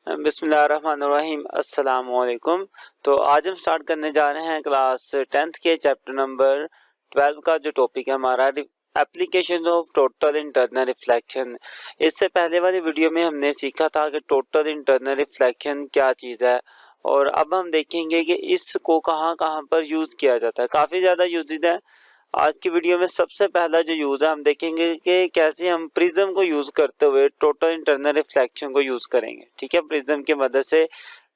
बिस्मिल्लाहिर्रहमानिर्रहीम अस्सलाम वालेकुम। तो आज हम स्टार्ट करने जा रहे हैं क्लास 10th के चैप्टर नंबर 12 का जो टॉपिक है हमारा application of total internal reflection. इससे पहले वाली वीडियो में हमने सीखा था कि टोटल इंटरनल रिफ्लेक्शन क्या चीज़ है, और अब हम देखेंगे कि इसको कहाँ कहाँ पर यूज़ किया जाता है। काफ़ी ज़्यादा यूज है। आज की वीडियो में सबसे पहला जो यूज़ है हम देखेंगे कि कैसे हम प्रिज्म को यूज़ करते हुए टोटल इंटरनल रिफ्लेक्शन को यूज़ करेंगे। ठीक है, प्रिज्म की मदद से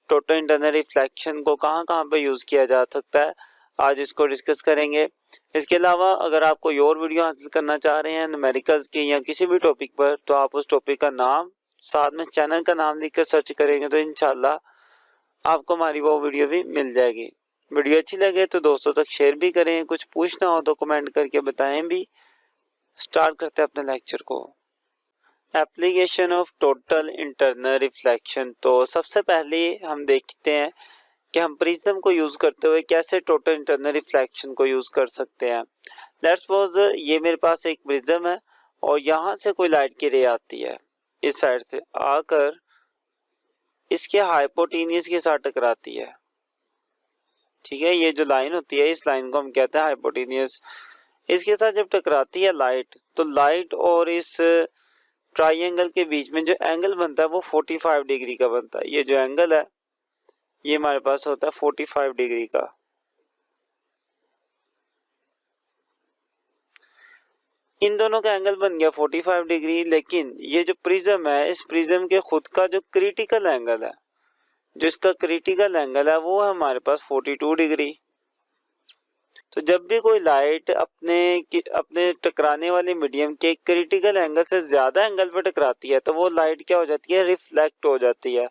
टोटल इंटरनल रिफ्लेक्शन को कहाँ कहाँ पे यूज़ किया जा सकता है, आज इसको डिस्कस करेंगे। इसके अलावा अगर आप कोई और वीडियो हासिल करना चाह रहे हैं न्यूमेरिकल्स की या किसी भी टॉपिक पर, तो आप उस टॉपिक का नाम साथ में चैनल का नाम लिख कर सर्च करेंगे तो इंशाल्लाह आपको हमारी वो वीडियो भी मिल जाएगी। वीडियो अच्छी लगे तो दोस्तों तक शेयर भी करें, कुछ पूछना हो तो कमेंट करके बताएं भी। स्टार्ट करते हैं अपने लेक्चर को। Application of total internal reflection. तो सबसे पहले हम देखते हैं कि हम प्रिज्म को यूज़ करते हुए कैसे टोटल इंटरनल रिफ्लेक्शन को यूज़ कर सकते हैं। लेट्स सपोज ये मेरे पास एक प्रिज्म है और यहाँ से कोई लाइट की रे आती है, इस साइड से आकर इसके हाइपोटेन्यूज के साथ टकराती है। ठीक है, ये जो लाइन होती है इस लाइन को हम कहते हैं हाइपोटेन्यूज। इसके साथ जब टकराती है लाइट, तो लाइट और इस ट्राइंगल के बीच में जो एंगल बनता है वो 45 डिग्री का बनता है। ये जो एंगल है ये हमारे पास होता है 45 डिग्री का। इन दोनों का एंगल बन गया 45 डिग्री, लेकिन ये जो प्रिज्म है इस प्रिज्म के खुद का जो क्रिटिकल एंगल है, जो इसका क्रिटिकल एंगल है वो है हमारे पास 42 डिग्री। तो जब भी कोई लाइट अपने टकराने वाले मीडियम के क्रिटिकल एंगल से ज्यादा एंगल पर टकराती है तो वो लाइट क्या हो जाती है, रिफ्लेक्ट हो जाती है।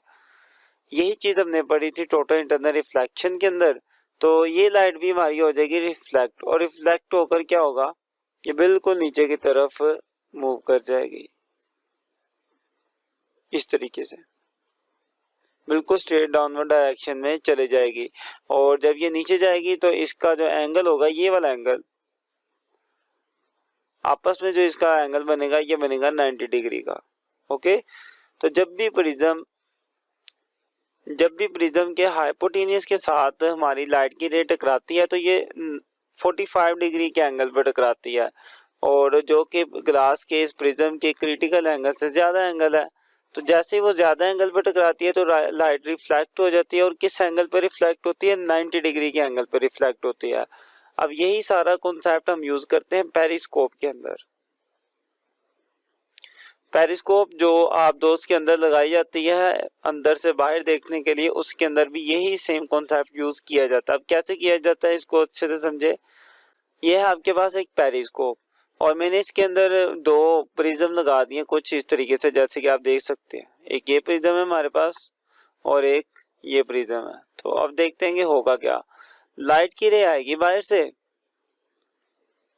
यही चीज हमने पढ़ी थी टोटल इंटरनल रिफ्लेक्शन के अंदर। तो ये लाइट भी हमारी हो जाएगी रिफ्लेक्ट, और रिफ्लेक्ट होकर क्या होगा, ये बिल्कुल नीचे की तरफ मूव कर जाएगी इस तरीके से, बिल्कुल स्ट्रेट डाउनवर्ड डायरेक्शन में चले जाएगी। और जब ये नीचे जाएगी तो इसका जो एंगल होगा, ये वाला एंगल आपस में जो इसका एंगल बनेगा ये बनेगा 90 डिग्री का। ओके, तो जब भी प्रिज्म के हाइपोटेन्यूज के साथ हमारी लाइट की रे टकराती है तो ये 45 डिग्री के एंगल पर टकराती है, और जो कि ग्लास के इस प्रिज्म के क्रिटिकल एंगल से ज्यादा एंगल है। तो जैसे ही वो ज्यादा एंगल पर टकराती है तो लाइट रिफ्लेक्ट हो जाती है, और किस एंगल पर रिफ्लेक्ट होती है, 90 डिग्री के एंगल पर रिफ्लेक्ट होती है। अब यही सारा कॉन्सेप्ट हम यूज करते हैं पेरिस्कोप के अंदर। पेरिस्कोप जो आप दोस्त के अंदर लगाई जाती है अंदर से बाहर देखने के लिए, उसके अंदर भी यही सेम कॉन्सेप्ट यूज किया जाता है। अब कैसे किया जाता है इसको अच्छे से समझे। यह है आपके पास एक पेरिस्कोप, और मैंने इसके अंदर दो प्रिज्म लगा दिए कुछ इस तरीके से, जैसे कि आप देख सकते हैं। एक ये प्रिज्म है हमारे पास और एक ये प्रिज्म है। तो अब देखते हैं कि होगा क्या। लाइट की रे आएगी बाहर से,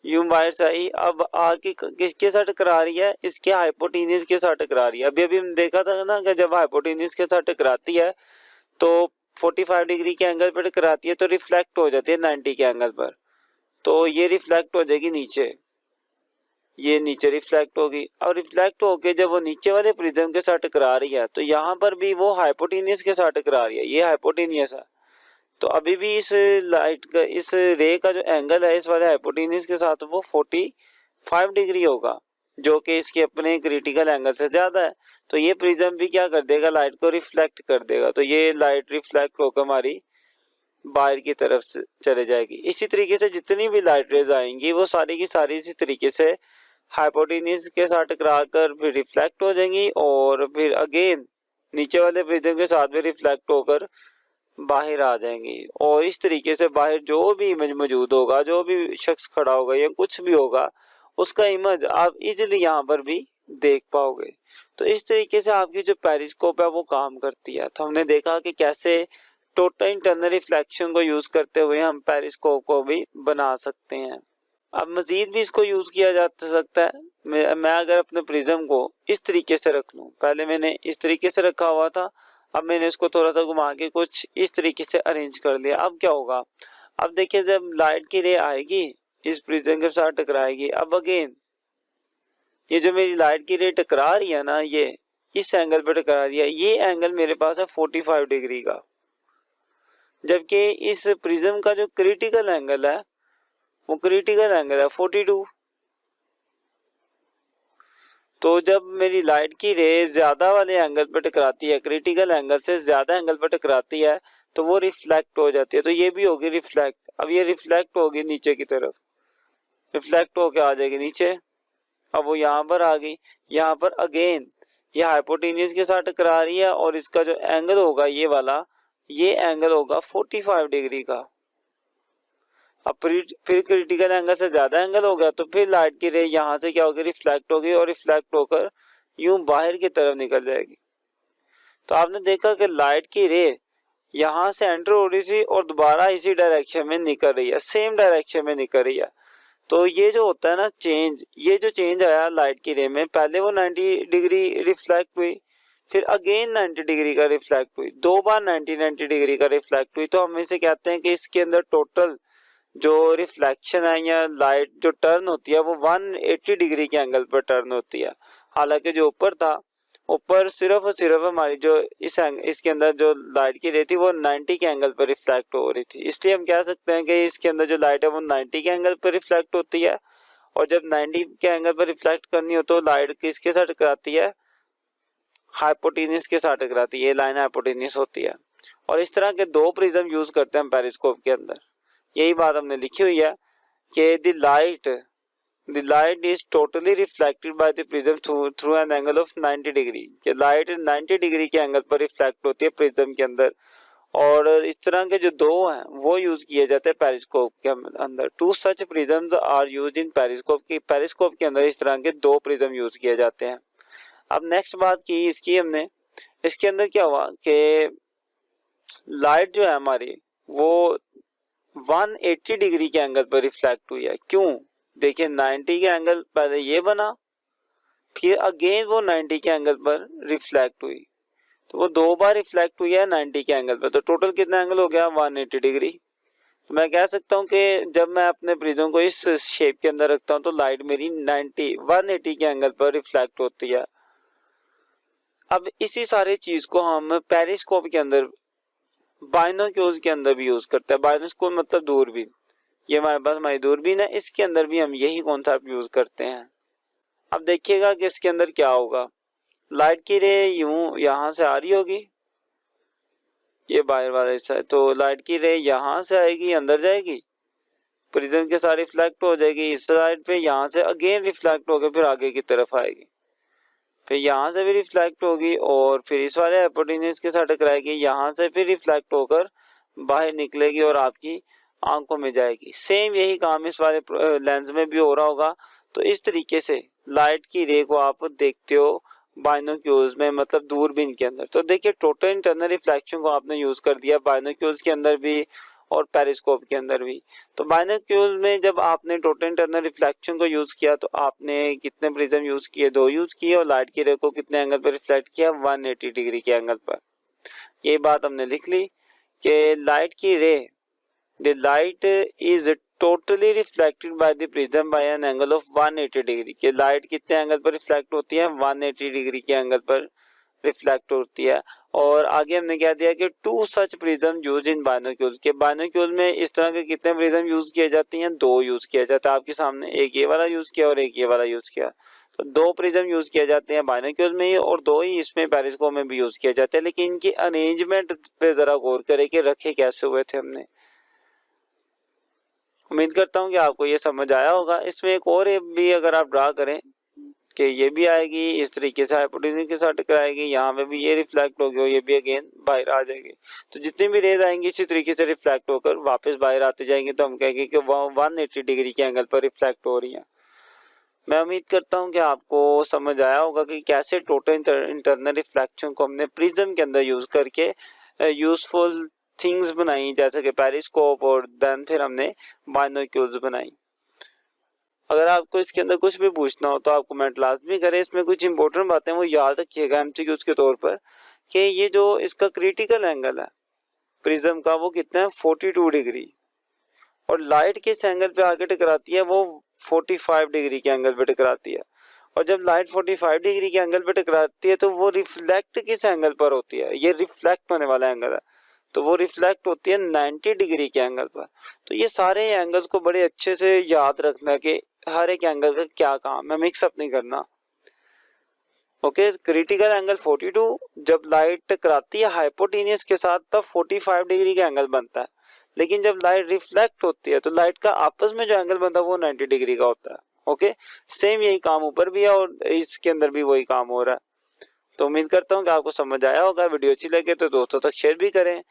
यूं बाहर से आई, अब आके किसके साथ टकरा रही है, इसके हाइपोटेन्यूज के साथ टकरा रही है। अभी हम देखा था ना कि जब हाइपोटेन्यूज के साथ टकराती है तो 45 डिग्री के एंगल पर टकराती है तो रिफ्लेक्ट हो जाती है 90 के एंगल पर। तो ये रिफ्लेक्ट हो जाएगी नीचे, ये नीचे रिफ्लेक्ट होगी। और रिफ्लेक्ट होके जब वो नीचे वाले प्रिज्म के साथ टकरा रही है तो यहाँ पर भी वो हाइपोटेन्यूज के साथ टकरा रही है, ये हाइपोटेन्यूज है। तो अभी भी इस लाइट का, इस रे का जो एंगल है इस वाले हाइपोटेन्यूज के साथ वो 45 डिग्री होगा, जो कि इसके अपने क्रिटिकल एंगल से ज्यादा है। तो ये प्रिज्म भी क्या कर देगा, लाइट को रिफ्लेक्ट कर देगा। तो ये लाइट रिफ्लेक्ट होकर हमारी बाहर की तरफ से चले जाएगी। इसी तरीके से जितनी भी लाइट रेज आएंगी वो सारी की सारी इसी तरीके से हाइपोटेन्यूज के साथ टकरा कर फिर रिफ्लेक्ट हो जाएंगी, और फिर अगेन नीचे वाले प्रिज्म के साथ भी रिफ्लेक्ट होकर बाहर आ जाएंगी। और इस तरीके से बाहर जो भी इमेज मौजूद होगा, जो भी शख्स खड़ा होगा या कुछ भी होगा, उसका इमेज आप इजीली यहाँ पर भी देख पाओगे। तो इस तरीके से आपकी जो पेरिस्कोप है वो काम करती है। तो हमने देखा कि कैसे टोटल इंटरनल रिफ्लेक्शन को यूज करते हुए हम पेरिस्कोप को भी बना सकते हैं। अब मजीद भी इसको यूज किया जा सकता है। मैं अगर अपने प्रिज्म को इस तरीके से रख लूँ, पहले मैंने इस तरीके से रखा हुआ था, अब मैंने इसको थोड़ा सा घुमा के कुछ इस तरीके से अरेंज कर लिया। अब क्या होगा, अब देखिए जब लाइट की रे आएगी इस प्रिज्म के साथ टकराएगी। अब अगेन ये जो मेरी लाइट की रे टकरा रही है ना, इस एंगल पे टकरा रही है, ये एंगल मेरे पास है 45 डिग्री का, जबकि इस प्रिज्म का जो क्रिटिकल एंगल है वो क्रिटिकल एंगल है 42। तो जब मेरी लाइट की रे ज्यादा वाले एंगल पे टकराती है, क्रिटिकल एंगल से ज्यादा एंगल पे टकराती है, तो वो रिफ्लेक्ट हो जाती है। तो ये भी होगी रिफ्लेक्ट। अब ये रिफ्लेक्ट होगी नीचे की तरफ, रिफ्लेक्ट होके आ जाएगी नीचे। अब वो यहाँ पर आ गई, यहाँ पर अगेन ये हाइपोटेन्यूज के साथ टकरा रही है और इसका जो एंगल होगा ये वाला, ये एंगल होगा 45 डिग्री का। अब फिर क्रिटिकल एंगल से ज्यादा एंगल हो गया, तो फिर लाइट की रे यहाँ से क्या होगी, रिफ्लेक्ट होगी और रिफ्लेक्ट होकर यूं बाहर की तरफ निकल जाएगी। तो आपने देखा कि लाइट की रे यहाँ से एंटर हो रही थी और दोबारा इसी डायरेक्शन में निकल रही है, सेम डायरेक्शन में निकल रही है। तो ये जो होता है ना चेंज, ये जो चेंज आया लाइट की रे में, पहले वो 90 डिग्री रिफ्लेक्ट हुई, फिर अगेन 90 डिग्री का रिफ्लेक्ट हुई, 2 बार 90 डिग्री का रिफ्लेक्ट हुई। तो हम इसे कहते हैं कि इसके अंदर टोटल जो रिफ्लेक्शन है या लाइट जो टर्न होती है वो 180 डिग्री के एंगल पर टर्न होती है। हालांकि जो ऊपर था, ऊपर सिर्फ और सिर्फ हमारी जो इसके अंदर जो लाइट की रे थी वो 90 के एंगल पर रिफ्लेक्ट हो रही थी। इसलिए हम कह सकते हैं कि इसके अंदर जो लाइट है वो 90 के एंगल पर रिफ्लेक्ट होती है। और जब 90 के एंगल पर रिफ्लेक्ट करनी हो तो लाइट किसके साथ टकराती है, हाइपोटेन्यूज के साथ टकराती है। ये लाइन हाइपोटेन्यूज होती है। और इस तरह के 2 प्रिज्म यूज करते हैं पेरिस्कोप के अंदर। यही बात हमने लिखी हुई है कि the light is totally reflected by the prism through an angle of 90 degree. कि लाइट 90 डिग्री के एंगल पर रिफ्लेक्ट होती है प्रिज्म के अंदर। और इस तरह के जो 2 हैं वो यूज किए जाते हैं पेरिस्कोप के अंदर। 2 such prisms are used in periscope के अंदर इस तरह के 2 प्रिज्म यूज किए जाते हैं। अब नेक्स्ट बात की इसकी हमने, इसके अंदर क्या हुआ कि लाइट जो है हमारी वो 180 डिग्री के एंगल पर रिफ्लेक्ट हुई है। क्यों? देखिए 90 के एंगल पहले ये बना, फिर अगेन वो 90 के एंगल पर रिफ्लेक्ट हुई, तो वो 2 बार रिफ्लेक्ट हुई है 90 के एंगल पर। तो टोटल कितना एंगल हो गया, 180 डिग्री। तो मैं कह सकता हूँ कि जब मैं अपने प्रिज्म को इस शेप के अंदर रखता हूँ तो लाइट मेरी 180 के एंगल पर रिफ्लेक्ट होती है। अब इसी सारी चीज को हम पेरिस्कोप के अंदर, बाइनोक्यूल्स के अंदर भी यूज करते हैं। बाइनोक्यूल मतलब दूरबीन। ये हमारे पास हमारी दूरबीन है, इसके अंदर भी हम यही कॉन्सेप्ट यूज करते हैं। अब देखिएगा कि इसके अंदर क्या होगा। लाइट की रे यूं यहाँ से आ रही होगी, ये बाहर वाला हिस्सा है, तो लाइट की रे यहाँ से आएगी, अंदर जाएगी, प्रिज्म के साथ रिफ्लेक्ट हो जाएगी इस साइड पे, यहाँ से अगेन रिफ्लेक्ट होकर फिर आगे की तरफ आएगी, फिर यहाँ से भी रिफ्लेक्ट होगी और फिर इस वाले हाइपोटेन्यूज के साथ टकराएगी, यहाँ से फिर रिफ्लेक्ट होकर बाहर निकलेगी और आपकी आंखों में जाएगी। सेम यही काम इस वाले लेंस में भी हो रहा होगा। तो इस तरीके से लाइट की रे को आप देखते हो बाइनोक्यूल्स में, मतलब दूरबीन के अंदर। तो देखिए टोटल इंटरनल रिफ्लेक्शन को आपने यूज कर दिया बाइनोक्यूल्स के अंदर भी और पेरिस्कोप के अंदर भी। तो बाइनोक्यूल में जब आपने टोटल इंटरनल रिफ्लेक्शन को यूज किया तो आपने कितने प्रिज्म यूज किए, 2 यूज किए, और लाइट की रे को कितने एंगल पर रिफ्लेक्ट किया, 180 डिग्री के एंगल पर। ये बात हमने लिख ली कि लाइट की ray, the light is totally reflected by the prism by an angle of 180 degree. के लाइट कितने एंगल पर रिफ्लेक्ट होती है, 180 डिग्री के एंगल पर रिफ्लेक्ट होती है। और आगे हमने क्या दिया कि 2 सच प्रिज्म यूज इन बाइनोक्यूल। के बाइनोक्यूल में इस तरह के कितने प्रिज्म यूज किए जाती हैं, 2 यूज किया जाता है। आपके सामने एक ये वाला यूज किया और एक ये वाला यूज किया, तो 2 प्रिज्म यूज किए जाते हैं बाइनोक्यूल में ही, और 2 ही इसमें पेरिस्कोप में भी यूज किए जाते हैं। लेकिन इनकी अरेंजमेंट पे जरा गौर करें कि रखे कैसे हुए थे हमने। उम्मीद करता हूँ कि आपको ये समझ आया होगा। इसमें एक और भी अगर आप ड्रा करें कि ये भी आएगी इस तरीके से हाइपोटेन्यूज के साथ टकराएगी, यहाँ पे भी ये रिफ्लेक्ट होगी और ये भी अगेन बाहर आ जाएगी। तो जितनी भी रेज आएंगी इसी तरीके से रिफ्लेक्ट होकर वापस बाहर आते जाएंगे, तो हम कहेंगे कि 180 डिग्री के एंगल पर रिफ्लेक्ट हो रही हैं। मैं उम्मीद करता हूँ कि आपको समझ आया होगा कि कैसे टोटल इंटरनल रिफ्लेक्शन को हमने प्रिज्म के अंदर यूज करके यूजफुल थिंग्स बनाई, जैसे कि पेरिस्कोप, और देन फिर हमने बाइनोक्यूल्स बनाई। अगर आपको इसके अंदर कुछ भी पूछना हो तो आप कमेंट लाजमी करें। इसमें कुछ इंपॉर्टेंट बातें वो याद रखिएगा एमसीक्यूज के तौर पर, कि ये जो इसका क्रिटिकल एंगल है प्रिज्म का वो कितना है, 42 डिग्री, और लाइट किस एंगल पे आके टकराती है, वो 45 डिग्री के एंगल पे टकराती है। और जब लाइट 45 डिग्री के एंगल पे टकराती है तो वो रिफ्लेक्ट किस एंगल पर होती है, ये रिफ्लेक्ट होने वाला एंगल है, तो वो रिफ्लेक्ट होती है 90 डिग्री के एंगल पर। तो ये सारे एंगल्स को बड़े अच्छे से याद रखना कि हर एक एंगल का क्या काम है, मिक्सअप नहीं करना। ओके, क्रिटिकल एंगल 42, जब लाइट टकराती है हाइपोटेन्यूज के साथ तब 45 डिग्री का एंगल बनता है, लेकिन जब लाइट रिफ्लेक्ट होती है तो लाइट का आपस में जो एंगल बनता है वो 90 डिग्री का होता है। ओके, सेम यही काम ऊपर भी है और इसके अंदर भी वही काम हो रहा है। तो उम्मीद करता हूँ कि आपको समझ आया होगा। वीडियो अच्छी लगे तो दोस्तों तक शेयर भी करें।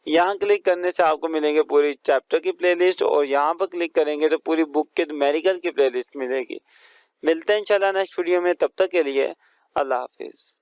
यहाँ क्लिक करने से आपको मिलेंगे पूरी चैप्टर की प्लेलिस्ट, और यहाँ पर क्लिक करेंगे तो पूरी बुक के न्यूमेरिकल की प्लेलिस्ट मिलेगी। मिलते हैं इंशाल्लाह नेक्स्ट वीडियो में, तब तक के लिए अल्लाह हाफिज।